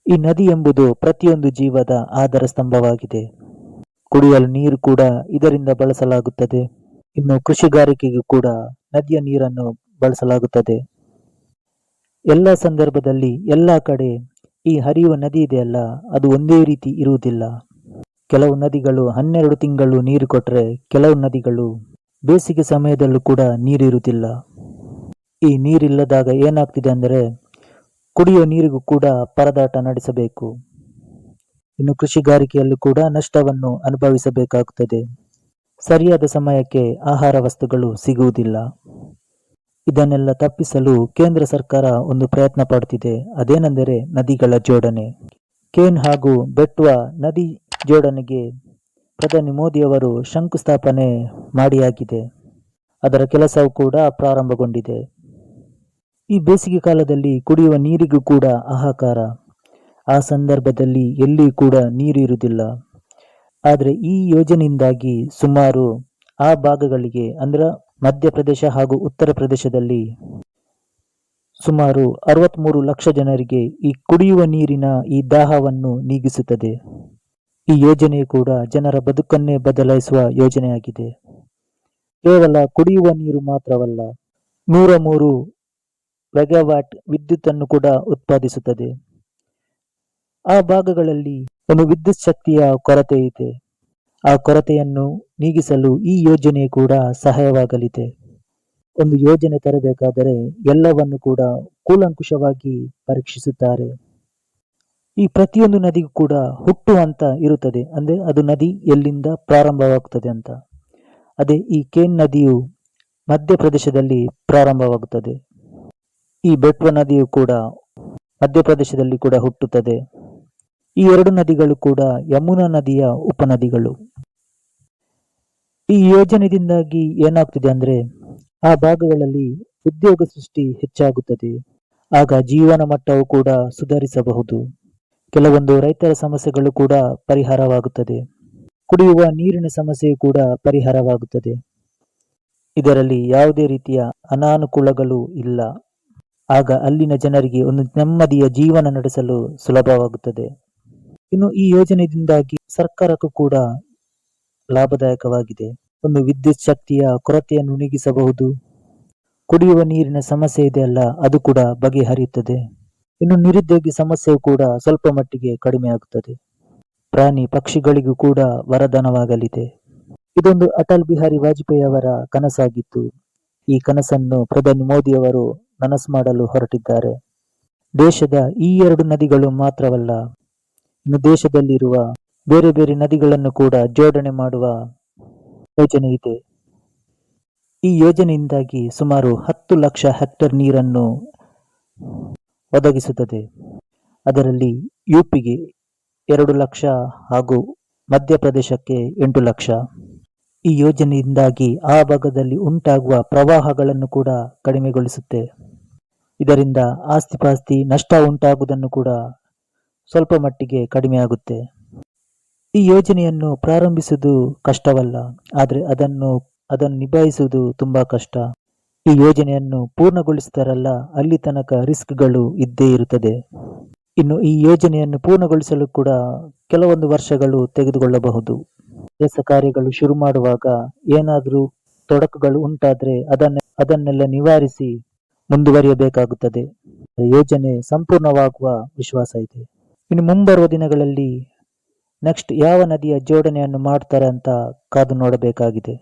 ಈ ನದಿ ಎಂಬುದು ಪ್ರತಿಯೊಂದು ಜೀವದ ಆಧಾರ ಸ್ತಂಭವಾಗಿದೆ. ಕುಡಿಯಲು ನೀರು ಕೂಡ ಇದರಿಂದ ಬಳಸಲಾಗುತ್ತದೆ. ಇನ್ನು ಕೃಷಿಗಾರಿಕೆಗೂ ಕೂಡ ನದಿಯ ನೀರನ್ನು ಬಳಸಲಾಗುತ್ತದೆ. ಎಲ್ಲ ಸಂದರ್ಭದಲ್ಲಿ ಎಲ್ಲ ಕಡೆ ಈ ಹರಿಯುವ ನದಿ ಇದೆಯಲ್ಲ, ಅದು ಒಂದೇ ರೀತಿ ಇರುವುದಿಲ್ಲ. ಕೆಲವು ನದಿಗಳು 12 ತಿಂಗಳು ನೀರು ಕೊಟ್ಟರೆ, ಕೆಲವು ನದಿಗಳು ಬೇಸಿಗೆ ಸಮಯದಲ್ಲೂ ಕೂಡ ನೀರಿರುವುದಿಲ್ಲ. ಈ ನೀರಿಲ್ಲದಾಗ ಏನಾಗ್ತಿದೆ ಅಂದರೆ ಕುಡಿಯುವ ನೀರಿಗೂ ಕೂಡ ಪರದಾಟ ನಡೆಸಬೇಕು. ಇನ್ನು ಕೃಷಿಗಾರಿಕೆಯಲ್ಲೂ ಕೂಡ ನಷ್ಟವನ್ನು ಅನುಭವಿಸಬೇಕಾಗುತ್ತದೆ. ಸರಿಯಾದ ಸಮಯಕ್ಕೆ ಆಹಾರ ವಸ್ತುಗಳು ಸಿಗುವುದಿಲ್ಲ. ಇದನ್ನೆಲ್ಲ ತಪ್ಪಿಸಲು ಕೇಂದ್ರ ಸರ್ಕಾರ ಒಂದು ಪ್ರಯತ್ನ ಪಡುತ್ತಿದೆ. ಅದೇನೆಂದರೆ ನದಿಗಳ ಜೋಡಣೆ. ಕೇನ್ ಹಾಗೂ ಬೆಟ್ವಾ ನದಿ ಜೋಡಣೆಗೆ ಪ್ರಧಾನಿ ಮೋದಿಯವರು ಶಂಕುಸ್ಥಾಪನೆ ಮಾಡಿಯಾಗಿದೆ. ಅದರ ಕೆಲಸವೂ ಕೂಡ ಪ್ರಾರಂಭಗೊಂಡಿದೆ. ಈ ಬೇಸಿಗೆ ಕಾಲದಲ್ಲಿ ಕುಡಿಯುವ ನೀರಿಗೂ ಕೂಡ ಹಾಹಾಕಾರ. ಆ ಸಂದರ್ಭದಲ್ಲಿ ಎಲ್ಲಿ ಕೂಡ ನೀರಿರುವುದಿಲ್ಲ. ಆದರೆ ಈ ಯೋಜನೆಯಿಂದಾಗಿ ಸುಮಾರು ಆ ಭಾಗಗಳಿಗೆ ಅಂದ್ರೆ ಮಧ್ಯಪ್ರದೇಶ ಹಾಗೂ ಉತ್ತರ ಪ್ರದೇಶದಲ್ಲಿ ಸುಮಾರು 63 ಲಕ್ಷ ಜನರಿಗೆ ಈ ಕುಡಿಯುವ ನೀರಿನ ಈ ದಾಹವನ್ನು ನೀಗಿಸುತ್ತದೆ. ಈ ಯೋಜನೆಯು ಕೂಡ ಜನರ ಬದುಕನ್ನೇ ಬದಲಾಯಿಸುವ ಯೋಜನೆಯಾಗಿದೆ. ಕೇವಲ ಕುಡಿಯುವ ನೀರು ಮಾತ್ರವಲ್ಲ, 103 ಮೆಗಾವ್ಯಾಟ್ ವಿದ್ಯುತ್ತನ್ನು ಕೂಡ ಉತ್ಪಾದಿಸುತ್ತದೆ. ಆ ಭಾಗಗಳಲ್ಲಿ ಒಂದು ವಿದ್ಯುತ್ ಶಕ್ತಿಯ ಕೊರತೆ ಇದೆ. ಆ ಕೊರತೆಯನ್ನು ನೀಗಿಸಲು ಈ ಯೋಜನೆ ಕೂಡ ಸಹಾಯವಾಗಲಿದೆ. ಒಂದು ಯೋಜನೆ ತರಬೇಕಾದರೆ ಎಲ್ಲವನ್ನು ಕೂಡ ಕೂಲಂಕುಷವಾಗಿ ಪರೀಕ್ಷಿಸುತ್ತಾರೆ. ಈ ಪ್ರತಿಯೊಂದು ನದಿಗೂ ಕೂಡ ಹುಟ್ಟು ಅಂತ ಇರುತ್ತದೆ. ಅಂದ್ರೆ ಅದು ನದಿ ಎಲ್ಲಿಂದ ಪ್ರಾರಂಭವಾಗುತ್ತದೆ ಅಂತ. ಅದೇ ಈ ಕೇನ್ ನದಿಯು ಮಧ್ಯಪ್ರದೇಶದಲ್ಲಿ ಪ್ರಾರಂಭವಾಗುತ್ತದೆ. ಈ ಬೆಟ್ವಾ ನದಿಯು ಕೂಡ ಮಧ್ಯಪ್ರದೇಶದಲ್ಲಿ ಕೂಡ ಹುಟ್ಟುತ್ತದೆ. ಈ ಎರಡು ನದಿಗಳು ಕೂಡ ಯಮುನಾ ನದಿಯ ಉಪನದಿಗಳು. ಈ ಯೋಜನೆಯಿಂದಾಗಿ ಏನಾಗ್ತಿದೆ ಅಂದ್ರೆ ಆ ಭಾಗಗಳಲ್ಲಿ ಉದ್ಯೋಗ ಸೃಷ್ಟಿ ಹೆಚ್ಚಾಗುತ್ತದೆ. ಆಗ ಜೀವನ ಮಟ್ಟವು ಕೂಡ ಸುಧಾರಿಸಬಹುದು. ಕೆಲವೊಂದು ರೈತರ ಸಮಸ್ಯೆಗಳು ಕೂಡ ಪರಿಹಾರವಾಗುತ್ತದೆ. ಕುಡಿಯುವ ನೀರಿನ ಸಮಸ್ಯೆಯು ಕೂಡ ಪರಿಹಾರವಾಗುತ್ತದೆ. ಇದರಲ್ಲಿ ಯಾವುದೇ ರೀತಿಯ ಅನಾನುಕೂಲಗಳು ಇಲ್ಲ. ಆಗ ಅಲ್ಲಿನ ಜನರಿಗೆ ಒಂದು ನೆಮ್ಮದಿಯ ಜೀವನ ನಡೆಸಲು ಸುಲಭವಾಗುತ್ತದೆ. ಇನ್ನು ಈ ಯೋಜನೆಯಿಂದಾಗಿ ಸರ್ಕಾರಕ್ಕೂ ಕೂಡ ಲಾಭದಾಯಕವಾಗಿದೆ. ಒಂದು ವಿದ್ಯುತ್ ಶಕ್ತಿಯ ಕೊರತೆಯನ್ನು ನೀಗಿಸಬಹುದು. ಕುಡಿಯುವ ನೀರಿನ ಸಮಸ್ಯೆ ಇದೆಯಲ್ಲ, ಅದು ಕೂಡ ಬಗೆಹರಿಯುತ್ತದೆ. ಇನ್ನು ನಿರುದ್ಯೋಗಿ ಸಮಸ್ಯೆಯು ಕೂಡ ಸ್ವಲ್ಪ ಮಟ್ಟಿಗೆ ಕಡಿಮೆ ಆಗುತ್ತದೆ. ಪ್ರಾಣಿ ಪಕ್ಷಿಗಳಿಗೂ ಕೂಡ ವರದಾನವಾಗಲಿದೆ. ಇದೊಂದು ಅಟಲ್ ಬಿಹಾರಿ ವಾಜಪೇಯಿ ಅವರ ಕನಸಾಗಿತ್ತು. ಈ ಕನಸನ್ನು ಪ್ರಧಾನಿ ಮೋದಿಯವರು ನನಸು ಮಾಡಲು ಹೊರಟಿದ್ದಾರೆ. ದೇಶದ ಈ 2 ನದಿಗಳು ಮಾತ್ರವಲ್ಲ, ಇನ್ನು ದೇಶದಲ್ಲಿರುವ ಬೇರೆ ಬೇರೆ ನದಿಗಳನ್ನು ಕೂಡ ಜೋಡಣೆ ಮಾಡುವ ಯೋಜನೆ ಇದೆ. ಈ ಯೋಜನೆಯಿಂದಾಗಿ ಸುಮಾರು 10 ಲಕ್ಷ ಹೆಕ್ಟೇರ್ ನೀರನ್ನು ಒದಗಿಸುತ್ತದೆ. ಅದರಲ್ಲಿ ಯುಪಿಗೆ 2 ಲಕ್ಷ ಹಾಗೂ ಮಧ್ಯಪ್ರದೇಶಕ್ಕೆ 8 ಲಕ್ಷ. ಈ ಯೋಜನೆಯಿಂದಾಗಿ ಆ ಭಾಗದಲ್ಲಿ ಉಂಟಾಗುವ ಪ್ರವಾಹಗಳನ್ನು ಕೂಡ ಕಡಿಮೆಗೊಳಿಸುತ್ತೆ. ಇದರಿಂದ ಆಸ್ತಿಪಾಸ್ತಿ ನಷ್ಟ ಉಂಟಾಗುವುದನ್ನು ಕೂಡ ಸ್ವಲ್ಪ ಮಟ್ಟಿಗೆ ಕಡಿಮೆ ಆಗುತ್ತೆ. ಈ ಯೋಜನೆಯನ್ನು ಪ್ರಾರಂಭಿಸುವುದು ಕಷ್ಟವಲ್ಲ, ಆದರೆ ಅದನ್ನು ನಿಭಾಯಿಸುವುದು ತುಂಬಾ ಕಷ್ಟ. ಈ ಯೋಜನೆಯನ್ನು ಪೂರ್ಣಗೊಳಿಸಿದರಲ್ಲ, ಅಲ್ಲಿ ತನಕ ರಿಸ್ಕ್ಗಳು ಇದ್ದೇ ಇರುತ್ತದೆ. ಇನ್ನು ಈ ಯೋಜನೆಯನ್ನು ಪೂರ್ಣಗೊಳಿಸಲು ಕೂಡ ಕೆಲವೊಂದು ವರ್ಷಗಳು ತೆಗೆದುಕೊಳ್ಳಬಹುದು. ಕೆಲಸ ಕಾರ್ಯಗಳು ಶುರು ಮಾಡುವಾಗ ಏನಾದರೂ ತೊಡಕುಗಳು ಉಂಟಾದ್ರೆ ಅದನ್ನೆಲ್ಲ ನಿವಾರಿಸಿ ಮುಂದುವರಿಯಬೇಕಾಗುತ್ತದೆ. ಯೋಜನೆ ಸಂಪೂರ್ಣವಾಗುವ ವಿಶ್ವಾಸ ಇದೆ. ಇನ್ನು ಮುಂಬರುವ ದಿನಗಳಲ್ಲಿ ನೆಕ್ಸ್ಟ್ ಯಾವ ನದಿಯ ಜೋಡಣೆಯನ್ನು ಮಾಡ್ತಾರೆ ಅಂತ ಕಾದು ನೋಡಬೇಕಾಗಿದೆ.